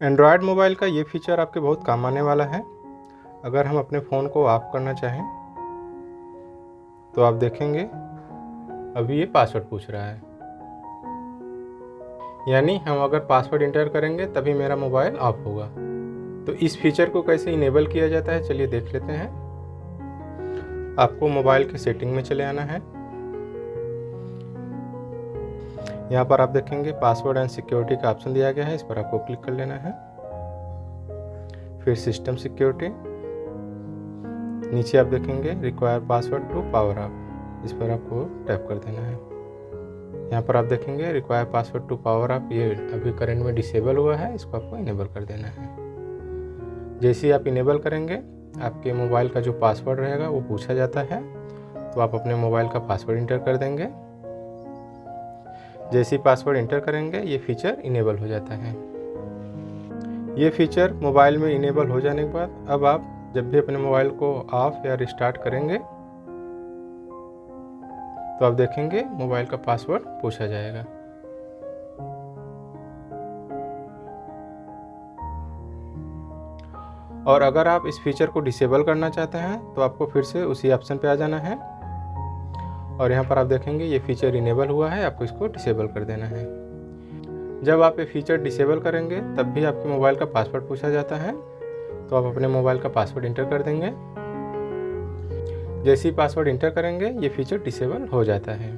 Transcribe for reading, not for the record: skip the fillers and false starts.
Android mobile का ये feature आपके बहुत काम आने वाला है। अगर हम अपने फ़ोन को ऑफ करना चाहें तो आप देखेंगे अभी ये पासवर्ड पूछ रहा है, यानी हम अगर पासवर्ड इंटर करेंगे तभी मेरा मोबाइल ऑफ होगा। तो इस फीचर को कैसे इनेबल किया जाता है चलिए देख लेते हैं। आपको मोबाइल के सेटिंग में चले आना है। यहाँ पर आप देखेंगे पासवर्ड एंड सिक्योरिटी का ऑप्शन दिया गया है, इस पर आपको क्लिक कर लेना है। फिर सिस्टम सिक्योरिटी, नीचे आप देखेंगे require password to power up, इस पर आपको टैप कर देना है। यहाँ पर आप देखेंगे require password to power up, ये अभी करंट में डिसेबल हुआ है, इसको आपको इनेबल कर देना है। जैसे ही आप इनेबल करेंगे आपके मोबाइल का जो पासवर्ड रहेगा वो पूछा जाता है, तो आप अपने मोबाइल का पासवर्ड इंटर कर देंगे। जैसे ही पासवर्ड इंटर करेंगे ये फीचर इनेबल हो जाता है। ये फीचर मोबाइल में इनेबल हो जाने के बाद अब आप जब भी अपने मोबाइल को ऑफ या रिस्टार्ट करेंगे तो आप देखेंगे मोबाइल का पासवर्ड पूछा जाएगा। और अगर आप इस फीचर को डिसेबल करना चाहते हैं तो आपको फिर से उसी ऑप्शन पे आ जाना है और यहाँ पर आप देखेंगे ये फीचर इनेबल हुआ है, आपको इसको डिसेबल कर देना है। जब आप ये फीचर डिसेबल करेंगे तब भी आपके मोबाइल का पासवर्ड पूछा जाता है, तो आप अपने मोबाइल का पासवर्ड इंटर कर देंगे। जैसे ही पासवर्ड इंटर करेंगे ये फीचर डिसेबल हो जाता है।